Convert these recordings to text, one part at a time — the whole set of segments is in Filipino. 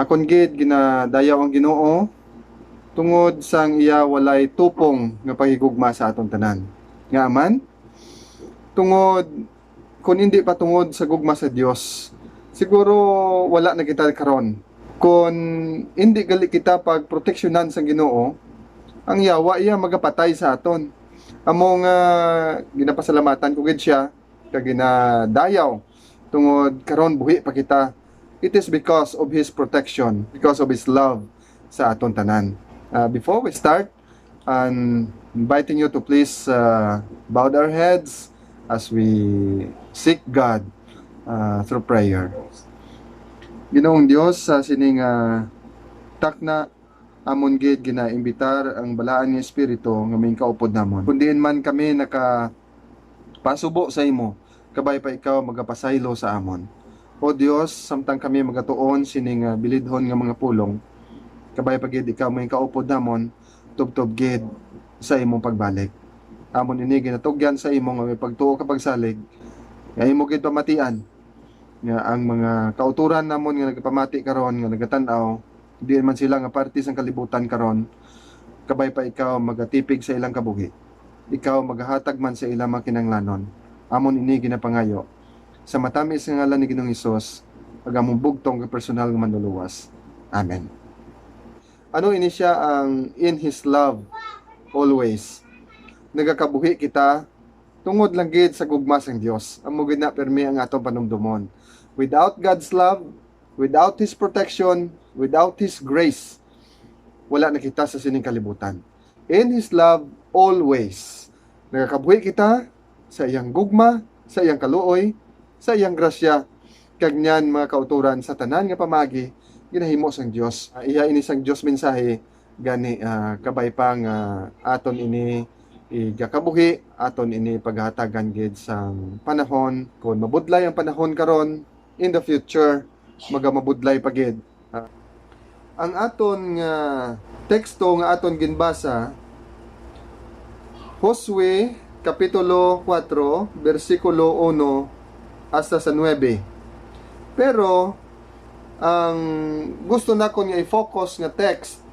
Akon gid ginadayaw ang Ginoo tungod sang iya walay tupong nga pahigugma sa aton tanan. Nga man, tungod kung hindi pa tungod sa gugma sa Dios, siguro wala na kita karon. Kung hindi gali kita pag proteksyonan sa Ginoo, ang yawa iya magapatay sa aton. Among ginapasalamatan ko gid siya kag ginadayaw tungod karon buhi pa kita. It is because of His protection, because of His love sa aton tanan. Before we start, I'm inviting you to please bow our heads as we seek God through prayer. Ginoong Dios, sa sining takna amon gid ginaimbitar ang balaan nga espiritu nga may kaupod namon. Kundiin man kami pasubo sa imo, kabay pa ikaw magapasaylo sa amon. O Dios, samtang kami magatuon sining bilidhon nga mga pulong, kabay pa gid ikaw may kaupod namon, tubtob gid sa imong pagbalik. Amon ini ginatugyan sa imo nga may pagtuo ka pagsalig, nga imo gid pamatian nga ang mga kauturan namon nga nagpamati karon nga nagatanaw, di man sila nga parte sang kalibutan karon, kabay pa ikaw magatipig sa ilang kabuhi. Ikaw maghahatag man sa ilang makinanglanon. Amon ini ginapangayo sa matamis nga ngalan ni Ginoong Hesus, ug among bugtong nga personal nga manluluwas. Amen. Ano ini siya ang in His love always? Nagakabuhi kita tungod lang gid sa gugma sang Dios. Amo gid na permi ang atong panumdumon. Without God's love, without His protection, without His grace, wala na kita sa sining kalibutan. In His love, always. Nagakabuhi kita sa iyang gugma, sa iyang kaluoy, sa iyang grasya. Kag niyan mga kauturan sa tanan nga pamagi, ginahimo sang Dios. Iya ini sang Dios mensahe, gani kabay pang aton ini igakabuhi, aton ini paghatagan gid sang panahon. Kung mabudlay ang panahon karon, in the future, magamabudlay pa gid. Ang aton nga teksto nga aton ginbasa, Josue kapitulo 4 bersikulo 1 hasta sa 9. Pero ang gusto na ko nga i-focus nga text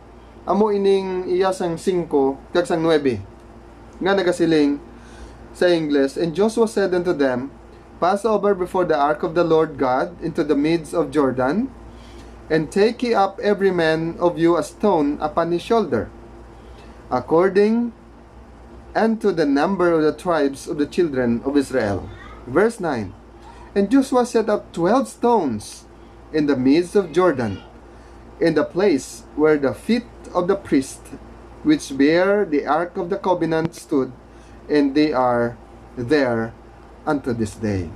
amo ining iya sang 5 kag sang 9 nga nagasiling sa English. And Joshua said unto them, Pass over before the ark of the Lord God into the midst of Jordan, and take ye up every man of you a stone upon his shoulder, according unto the number of the tribes of the children of Israel. Verse 9. And Joshua set up 12 stones in the midst of Jordan, in the place where the feet of the priest which bear the ark of the covenant stood, and they are there unto this day.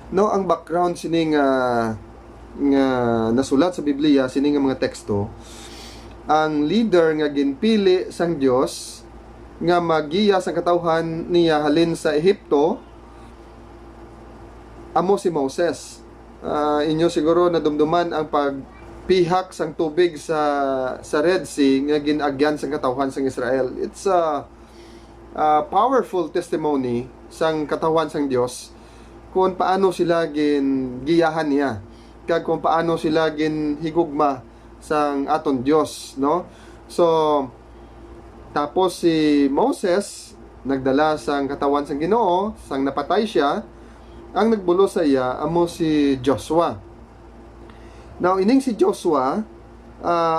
No, ang background sining nga nasulat sa Biblia, sining nga mga teksto, ang leader nga ginpili sang Dios nga magiya sa katawhan niya halin sa Ehipto, amo si Moses. Inyo siguro nadumduman ang pagpihak sang tubig sa Red Sea nga ginagyan sang katawhan sang Israel. It's a powerful testimony sang katawhan sang Dios kung paano sila giyahan niya, kag kung paano sila higugma sang aton Dios, no? So tapos si Moses nagdala sang katawan sang Ginoo, sang napatay siya, ang nagbulo sa iya amo si Joshua. Now ining si Joshua,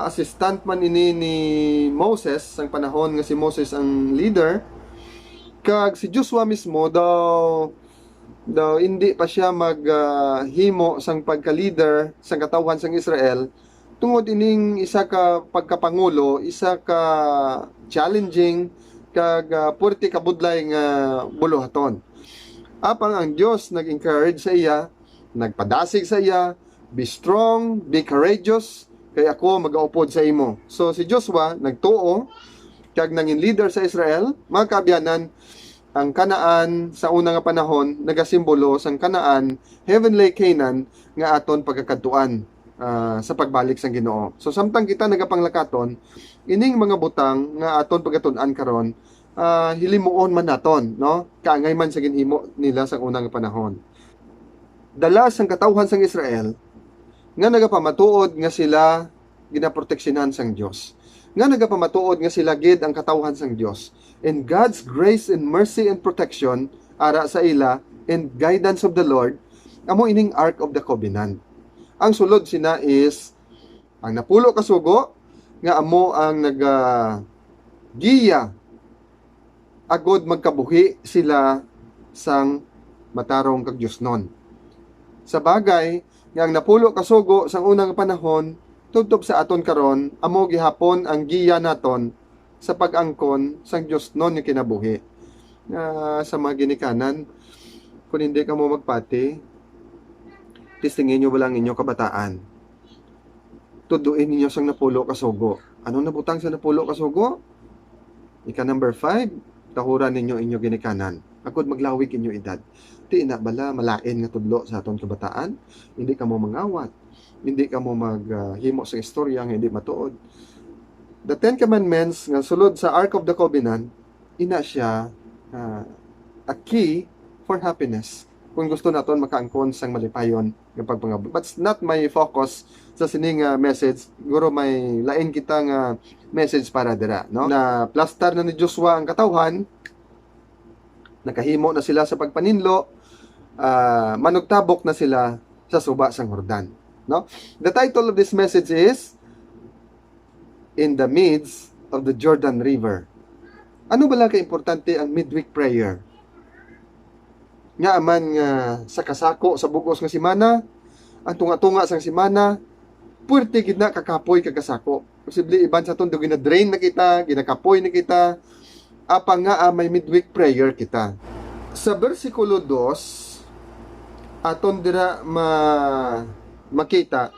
assistant man ini ni Moses sang panahon nga si Moses ang leader, kag si Joshua mismo daw hindi pa siya maghimo sang pagka-leader sang katawhan sang Israel, tungod ining isa ka pagkapangulo, isa ka challenging kag purti kabudlay nga buluhaton. Apang ang Dios nag-encourage sa iya, nagpadasig sa iya, be strong, be courageous, kay ako magaupod sa imo. So si Joshua nagtuo kag nangin leader sa Israel. Mga kaabyanan, ang Kanaan sa una nga panahon nagasimbolo sang Kanaan, heavenly Canaan nga aton pagkakadtuan sa pagbalik sang Ginoo. So samtang kita nagapanglakaton, ining mga butang nga aton pagatun-an karon, hilimuon man naton, no? Kaangay man sa ginhimo nila sa unang panahon. Dala sang katawhan sang Israel nga nagapamatuod nga sila ginaproteksyonan sang Dios, nga nagapamatuod nga sila gid ang katawhan sang Dios, and God's grace and mercy and protection ara sa ila and guidance of the Lord amo ining Ark of the Covenant. Ang sulod sina is ang napulo ka sugo nga amo ang giya agod magkabuhi sila sang matarong kag Dios non. Sa bagay nga ang napulo ka sugo sang unang panahon tubtob sa aton karon amo gihapon ang giya naton sa pag-angkon sang Dios non nga kinabuhi. Sa mga ginikanan, kung hindi ka mo magpati, tistingin nyo ba lang inyong kabataan? Tuduin ninyo sang napulo ka sugo. Anong nabutang sa napulo ka sugo? Ika number 5, tahuran ninyo inyo ginikanan. Agod maglawig inyo edad. Di na bala malain nga tudlo sa aton kabataan. Hindi ka mo mangawat. Hindi ka mo maghimo sa istorya nga hindi matuod. The Ten Commandments nga sulod sa Ark of the Covenant, ina siya a key for happiness. Kung gusto naton makaangkon sang malipayon nga pagpangabot. But not my focus sa sining message. Siguro may lain kita nga message para dira, no? Na plastar na ni Joshua ang katawhan, nakahimo na sila sa pagpaninlo, manugtabok na sila sa suba sang Jordan, no? The title of this message is In the Midst of the Jordan River. Ano bala ka-importante ang midweek prayer? Nga aman nga sa kasako sa bugos nga simana, ang tunga-tunga sang simana, puwerte gid na kakapoy kagkasako. Posible iban sa tondo gina-drain na kita, ginakapoy na kita, apang nga may midweek prayer kita. Sa bersikulo 2, aton dira makita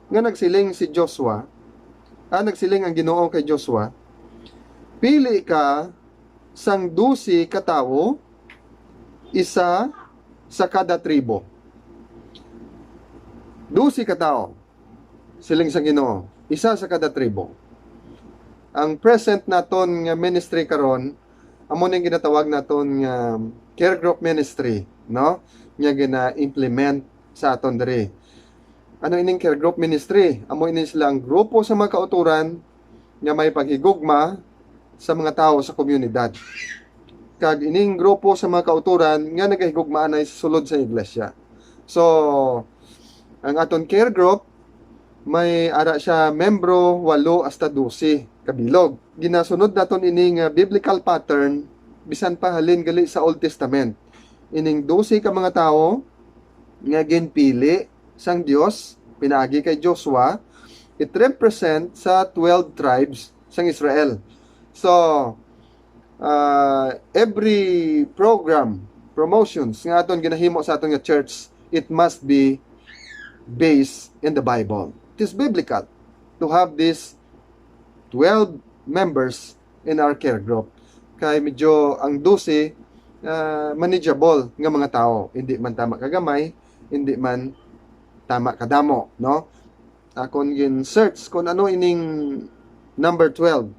nga nagsiling si Joshua, nagsiling ang Ginoo kay Joshua, pili ka sang 12 katawo, isa sa kada tribo. 12 katao, siling sa Ginoo, isa sa kada tribo. Ang present naton nga ministry karon, amo ning ginatawag naton nga care group ministry, no? Nga gina-implement sa aton diri. Ano ining care group ministry? Amo ini silang grupo sa mga kauturan nga may paghigugma sa mga tao sa komunidad. Kag ining grupo sa mga kauturan nga nagahigugmaan ay sulod sa iglesia. So, ang aton care group may ara siya membro 8 hasta 12 kabilog. Ginasunod naton ining biblical pattern bisan pa halin gali sa Old Testament. Ining 12 ka mga tao nga ginpili sang Dios pinaagi kay Joshua, it represent sa 12 tribes sang Israel. So, every promotions nga aton ginahimo sa aton nga church, it must be based in the Bible. It is biblical to have these 12 members in our care group. Kay medyo ang 12 manageable nga mga tao, hindi man tama kagamay, hindi man tama kadamo, no? Kung gin-search kung ano ining number 12,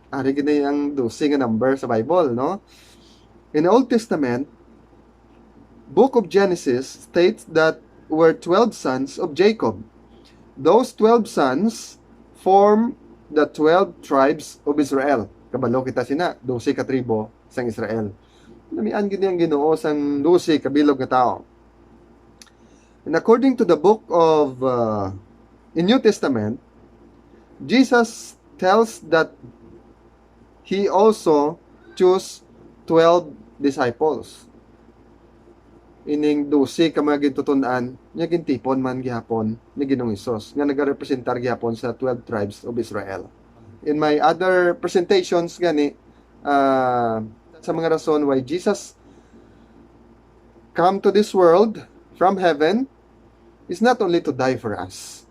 ari gid ang 12 nga number sa Bible, no? In the Old Testament, Book of Genesis states that were 12 sons of Jacob. Those 12 sons form the 12 tribes of Israel. Kabalo kita sina, 12 ka tribo sang Israel. Namian gid ang Ginoo sang 12 kabilog nga tao. And according to the book of in New Testament, Jesus tells that He also chose 12 disciples. Ining 12 ka mga gintutunan, nga gintipon man gihapon ni Ginoong Hesus, nga nagarepresentar gihapon sa 12 tribes of Israel. In my other presentations gani, sa mga rason why Jesus come to this world from heaven is not only to die for us,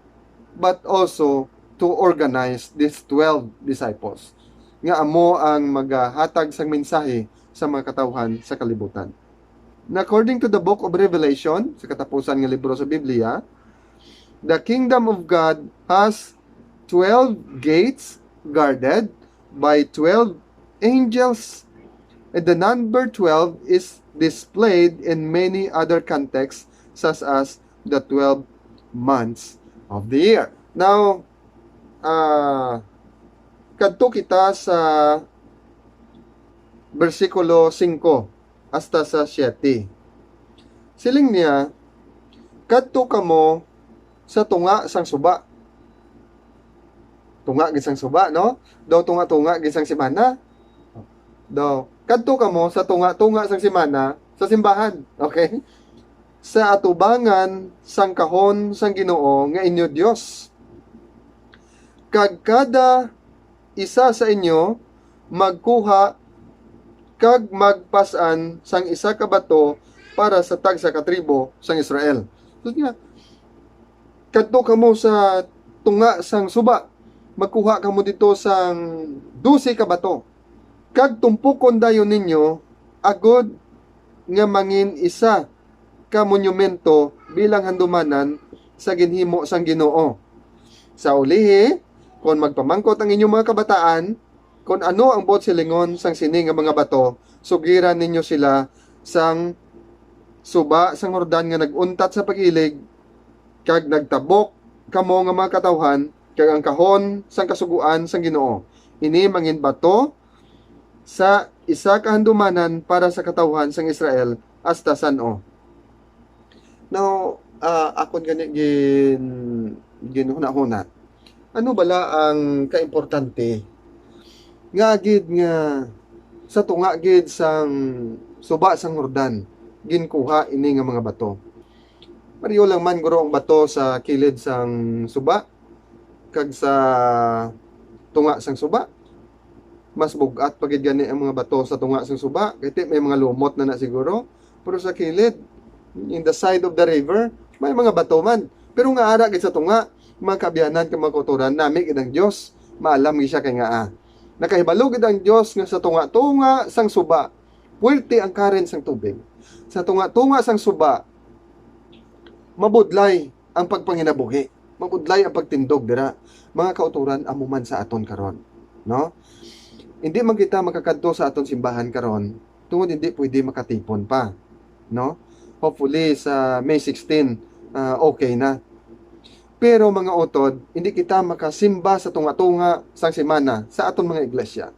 but also to organize these 12 disciples. Nga amo ang maghatag sang mensahe sa mga katawhan sa kalibutan. And according to the book of Revelation, sa katapusan ng libro sa Biblia, the kingdom of God has 12 gates guarded by 12 angels, and the number 12 is displayed in many other contexts such as the 12 months of the year. Now, kadto kita sa versikulo 5 hasta sa 7. Siling niya, kadto kamo sa tunga sang suba. Tunga gisang suba, no? Daw tunga-tunga gisang simana. Daw, kadto kamo sa tunga-tunga sang simana sa simbahan. Okay? Sa atubangan sang kahon sang Ginoo nga inyo Dios. Kag kada isa sa inyo magkuha kag magpasan sang isa ka bato para sa tagsa ka tribo sang Israel. So nga, kadto kamo sa tunga sang suba, magkuha kamo dito sang 12 ka bato. Kag tumpukon dayon ninyo agod nga mangin isa ka monumento bilang handumanan sa ginhimo sang Ginoo. Sa ulihi, kung magpamangkot ang inyong mga kabataan, kung ano ang bot silingon sang sini nga mga bato, sugiran ninyo sila sang suba sang Jordan nga naguntat sa pagilig, kag nagtabok kamo nga mga katawhan, kag ang kahon sang kasuguan sang Ginoo. Ini mangin bato sa isa ka handumanan para sa katawhan sang Israel hasta san-o. Now, akon gani ginhuna-huna. Ano bala ang kaimportante nga gid nga sa tunga gid sang suba sang Jordan ginkuha ini nga mga bato. Mariyo lang man guro ang bato sa kilid sang suba kag sa tunga sang suba. Mas bugat pagid gani ang mga bato sa tunga sang suba kay may mga lumot na siguro. Pero sa kilid, in the side of the river, may mga bato man. Pero nga ara gid sa tunga, mga kabiyanan ka mga kauturan nami gid ang Dios, maalam gi siya kay nga nakahibalo gid ang Dios nga sa tunga-tunga sang suba, puwerte ang current sang tubig. Sa tunga-tunga sang suba, mabudlay ang pagpanginabuhi, mabudlay ang pagtindog dira. Mga kauturan amuman sa aton karon, no? Hindi man kita makakadto sa aton simbahan karon tungod hindi pwede makatipon pa, no? Hopefully sa May 16 okay na. Pero mga utod, hindi kita makasimba sa tunga-tunga sang semana sa aton mga iglesia.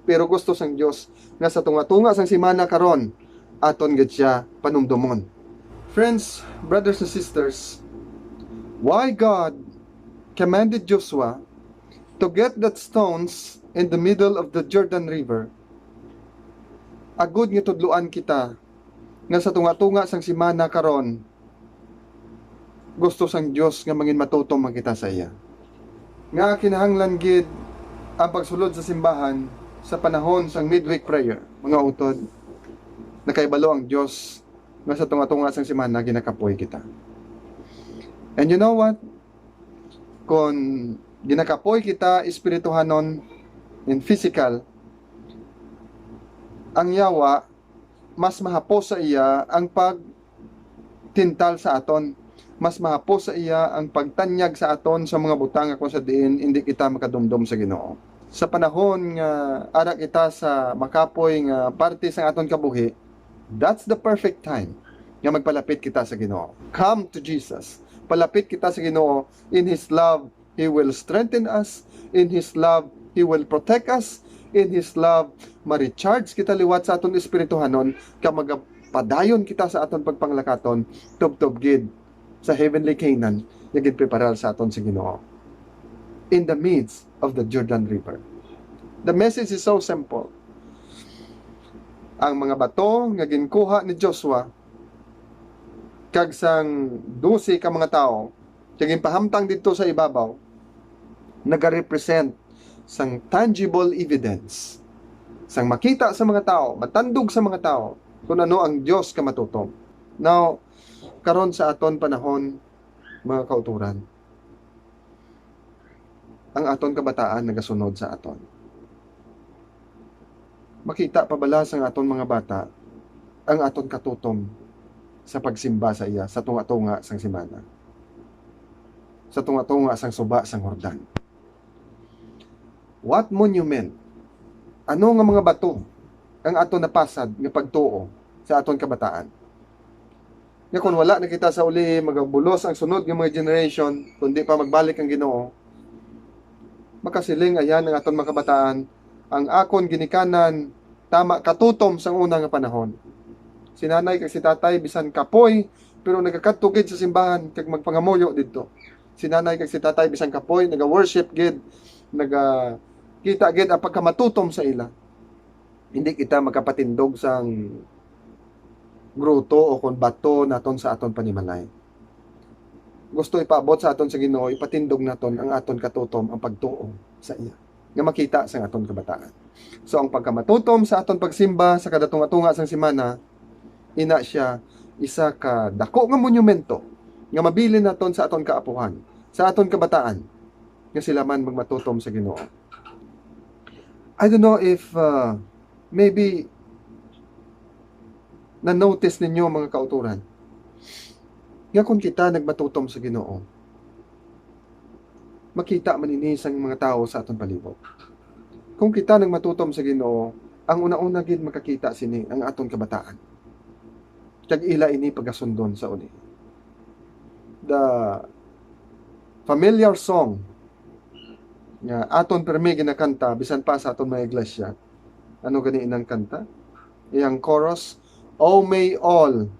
Pero gusto sang Dios nga sa tunga-tunga sang semana karon aton gid siya panumdumon. Friends, brothers and sisters, why God commanded Joshua to get that stones in the middle of the Jordan River, agud nga tudluan kita nga sa tunga-tunga sang semana karon gusto sang Dios nga mangin matutom man kita sa iya. Nga kinahanglan gid ang pagsulod sa simbahan sa panahon sang midweek prayer, mga utod. Nakaibalo ang Dios nga sa tunga-tunga sang semana ginakapoy kita. And you know what? Kung ginakapoy kita espirituhanon in physical, ang yawa mas mahapos sa iya ang pagtintal sa aton. Mas mahapos sa iya ang pagtanyag sa aton sa mga butang kung sa diin hindi kita makadumdum sa Ginoo. Sa panahon nga ara kita sa makapoy nga parte sa aton kabuhi, that's the perfect time nga magpalapit kita sa Ginoo. Come to Jesus. Palapit kita sa Ginoo. In His love, He will strengthen us. In His love, He will protect us. In His love, ma-recharge kita liwat sa aton espirituhanon, ka magapadayon kita sa aton pagpanglakaton, tubtob gid sa heavenly Canaan, yagid preparal sa aton sa Ginoo. In the midst of the Jordan River. The message is so simple. Ang mga bato nga ginkuha ni Joshua kag sang 12 ka mga tao, kag pahamtang dito sa ibabaw, nagarepresent sang tangible evidence. Sang makita sa mga tao, matandog sa mga tao, kung ano ang Diyos ka matutom. Now, karon sa aton panahon, mga kauturan, ang aton kabataan nagasunod sa aton. Makita pabala sang aton mga bata ang aton katutom sa pagsimba sa iya sa tunga-tunga sang semana. Sa tunga-tunga sang suba sang Jordan. What monument? Ano nga mga bato ang aton napasad nga pagtuo sa aton kabataan? Nga kung wala na kita sa uli, magabulos ang sunod ng mga generation, kundi pa magbalik ang Ginoo, makasiling ayan ang aton mga kabataan, ang akon ginikanan, tama katutom sa unang nga panahon. Si nanay kag si tatay, bisan kapoy, pero nagakatugid sa simbahan, kag magpangamuyo dito. Si nanay kag si tatay, bisan kapoy, naga-worship gid, naga kita gid ang pagkamatutom sa ila. Hindi kita magkapatindog sang gruto o kon bato naton sa aton panimalay. Gusto ipaabot sa aton sa Ginoo, ipatindog naton ang aton katutom, ang pagtuo sa iya nga makita sa aton kabataan. So ang pagkamatutom sa aton pagsimba sa kadatunga-tunga sang semana, ina siya isa ka dako nga monumento nga mabilin naton sa aton kaapuhan, sa aton kabataan, nga sila man magmatutom sa Ginoo. I don't know if maybe na-notice ninyo mga kauturan, nga kung kita nagmatutom sa Ginoo, makita manini sang mga tao sa aton palibot. Kung kita nagmatutom sa Ginoo, ang una-una gid makakita sini ang aton kabataan. Kag ila ini pagasundon sa uli. The familiar song nga aton permi ginakanta bisan pa sa aton mga iglesia. Ano gani inang kanta? Iyang chorus, "Oh, may all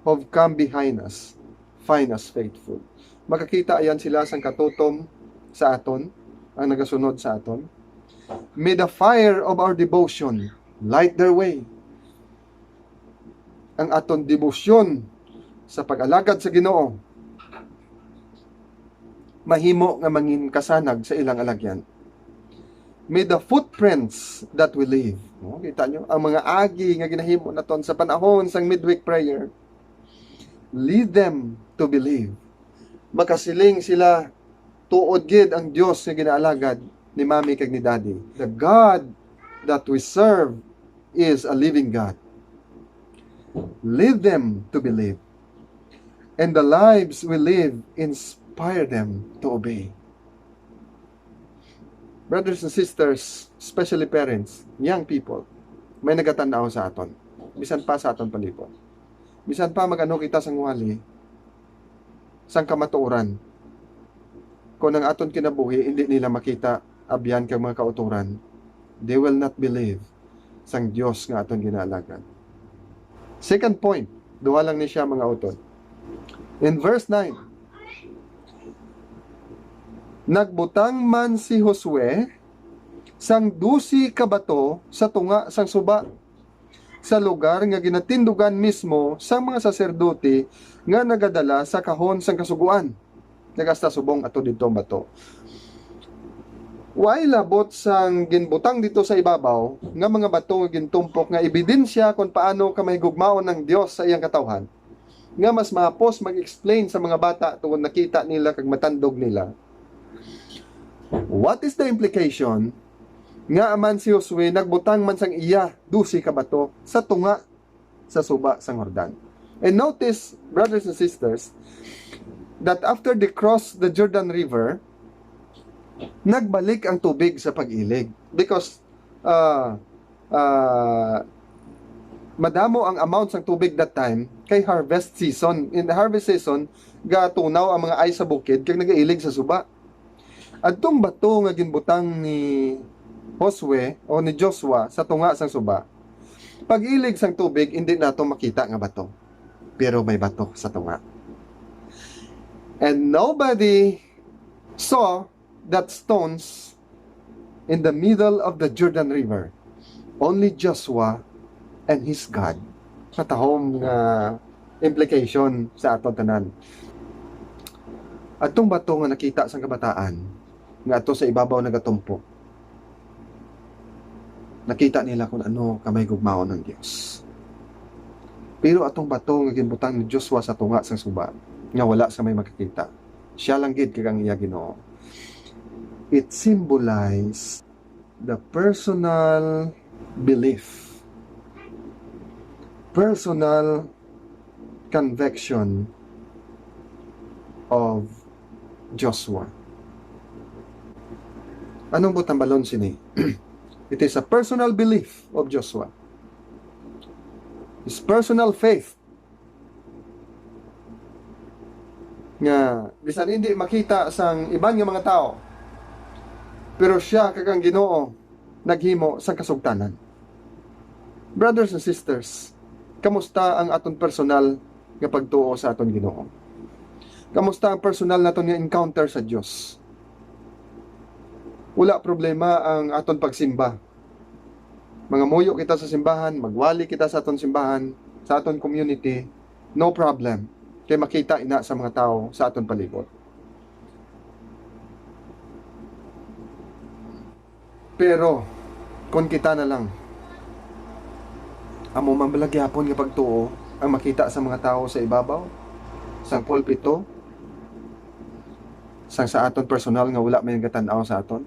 who've come behind us find us faithful." Makakita ayan sila sang katutom sa aton, ang nagasunod sa aton. "May the fire of our devotion light their way." Ang aton debosyon sa pag-alagad sa Ginoo mahimo nga mangin kasanag sa ilang alagyan. "May the footprints that we leave." Kita nyo, ang mga agi nga ginahimo naton sa panahon sang midweek prayer, lead them to believe. Makasiling sila, tuod gid ang Dios nga ginaalagad ni mami kag ni daddy. The God that we serve is a living God. Lead them to believe. And the lives we live inspire them to obey. Brothers and sisters, especially parents, young people, may nagatanaw sa aton. Bisan pa sa aton palibot. Bisan pa magano kita sang wali, sang kamatuoran. Kung ang aton kinabuhi, hindi nila makita abyan kang mga kauturan, they will not believe sang Dios nga aton ginaalagad. Second point, duha lang ni siya mga utod. In verse 9, nagbutang man si Josue sang 12 ka bato sa tunga sang suba sa lugar nga ginatindugan mismo sang mga saserdote nga nagadala sa kahon sang kasuguan. Nagasta subong ato dito bato. Way labot sang ginbutang dito sa ibabaw nga mga bato nga gintumpok nga ebidensya kung paano ka mahigugmaon ng Dios sa iyang katawhan. Nga mas mahapos mag-explain sa mga bata tungod nakita nila kag matandog nila. What is the implication? Nga aman si Josue nagbutang man sang iya 12 ka bato sa tunga sa suba sang Jordan. And notice, brothers and sisters, that after they cross the Jordan River, nagbalik ang tubig sa pag-ilig. Because madamo ang amount ng tubig that time kay harvest season. In the harvest season, gatunaw ang mga ay sa bukid kag nagailig sa suba. Adtong bato nga ginbutang ni Josue o ni Joshua sa tunga sang suba, pag-ilig sang tubig, hindi nato makita nga bato. Pero may bato sa tunga. And nobody saw that stones in the middle of the Jordan River. Only Joshua and his God. Matahong implication sa aton tanan. Atong bato nga nakita sa kabataan, nga ato sa ibabaw nagatumpo, nakita nila kung ano kamay gugmaon ng Dios. Pero atong bato nga ginbutang ni Joshua sa tunga sang suba, nga wala sa may makakita, siya lang gid kag ang iya Ginoo. It symbolizes the personal belief, personal conviction of Joshua. Anong butang balon sini? It is a personal belief of Joshua. His personal faith nga bisan hindi makita sang iban nga mga tao, pero siya kakang Ginoo naghimo sa kasugtanan. Brothers and sisters, kamusta ang aton personal nga pagtuo sa aton Ginoo? Kamusta ang personal naton nga encounter sa Dios? Wala problema ang aton pagsimba. Mga muyo kita sa simbahan, magwali kita sa aton simbahan, sa aton community, no problem. Kay makita ina sa mga tao sa aton palibot. Pero kung kita na lang amo mambalagyapon nga pagtuo ang makita sa mga tao sa ibabaw, sa pulpito, sa aton personal nga wala may gatan-aw sa aton.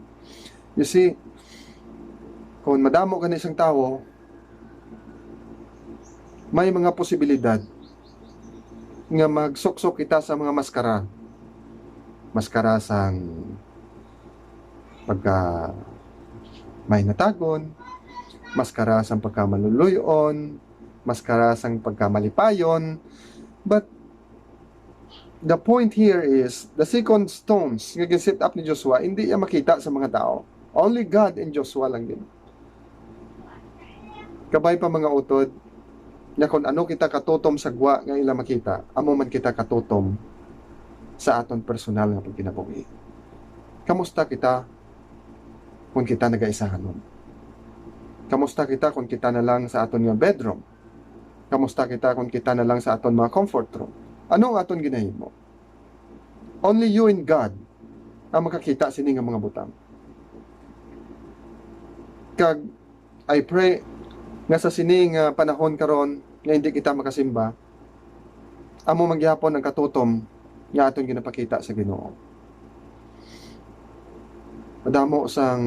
You see, kung madamo ka na isang tao, may mga posibilidad nga magsuksok kita sa mga maskara. Maskara sang pagka may natagon, maskara sang pagka maluluyon, maskara sang pagka malipayon. But the point here is, the second stones nga giset up ni Joshua, hindi niya makita sa mga tao. Only God and Joshua lang din. Kabay pa mga utod, nga kung ano kita katutom sa gwa nga ila makita, amo man kita katutom sa aton personal nga pagkinabuhi. Kamusta kita kung kita nagaisahan nun? Kamusta kita kung kita na lang sa aton nga bedroom? Kamusta kita kung kita na lang sa aton mga comfort room? Ano ang aton ginahimo? Only you and God ang makakita sini nga mga butang. Kag I pray nga sa sining panahon karon nga hindi kita makasimba, amo magyapon ang katutom nga aton ginapakita sa Ginoo. Madamo sang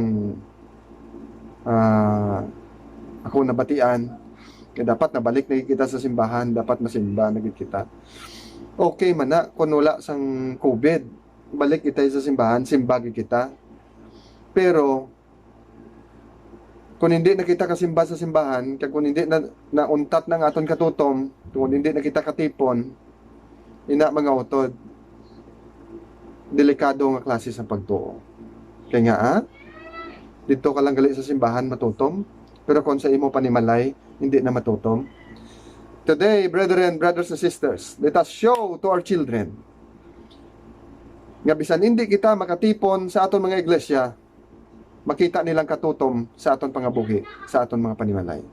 ako nabatian kaya dapat nabalik na kita sa simbahan, dapat masimba na kita. Okay man na kung wala sang COVID, balik kita sa simbahan, simbagi kita. Pero kung hindi na kita kasimba sa simbahan, kung hindi na nauntat ng aton katutom, kung hindi na kita katipon, ina mga utod, delikado nga klase sa pagtuo. Kaya nga, dito ka lang gali sa simbahan matutom, pero kung sa imo panimalay, hindi na matutom. Today, brethren, brothers and sisters, let us show to our children nga bisan hindi kita makatipon sa aton mga iglesia, makita nilang katutom sa aton pangabuhi, sa aton mga panimalay.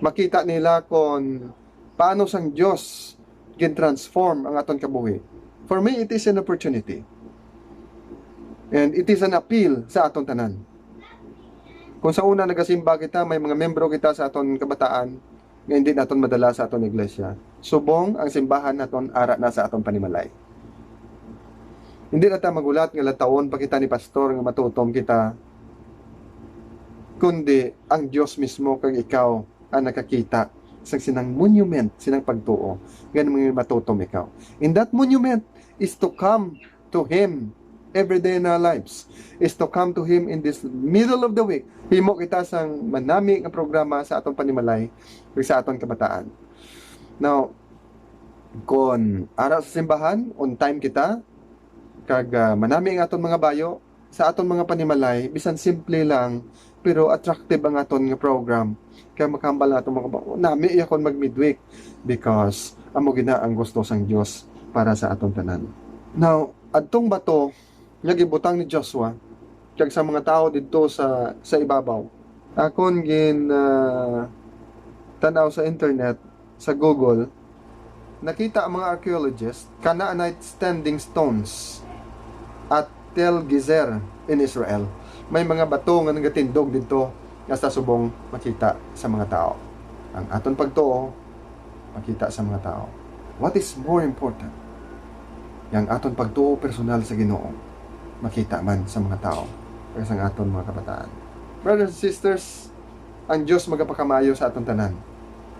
Makita nila kung paano sang Diyos gin-transform ang aton kabuhi. For me, it is an opportunity. And it is an appeal sa aton tanan. Kung sa una nagasimba kita, may mga membro kita sa aton kabataan, nga hindi naton madala sa aton iglesia. Subong ang simbahan naton ara na sa aton panimalay. Hindi na ta magulat nga lataon pa kita ni pastor nga matutom kita, kundi ang Diyos mismo kag ikaw ang nakakita sa sinang monument, sinang pagtuo, ganun mga matutom ikaw. And that monument is to come to Him every day in our lives, is to come to Him in this middle of the week. Himo kita sang manami nga programa sa atong panimalay o sa atong kabataan. Now, kung ara sa simbahan, on time kita, kag manami ang atong mga bayo, sa atong mga panimalay, bisan simple lang, pero attractive ang aton nga program. Kaya makambal na itong mga nami yakon mag-midweek because amo gina ang gusto sang Dios para sa aton tanan. Now, adtong bato nga gibutang ni Joshua kag sa mga tao didto sa ibabaw. Akon gin tanaw sa internet, sa Google, nakita ang mga archaeologists Canaanite standing stones at Tel Gezer in Israel. May mga bato nga nagatindog dito nga sa subong makita sa mga tao. Ang aton pagtuo makita sa mga tao. What is more important? Yang aton pagtuo personal sa Ginoo makita man sa mga tao kaysa ang aton mga kabataan. Brothers and sisters, ang Diyos magapakamayo sa aton tanan.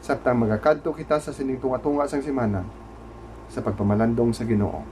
Sabtang magakadto kita sa sining tunga-tunga sang semana sa pagpamalandong sa Ginoo.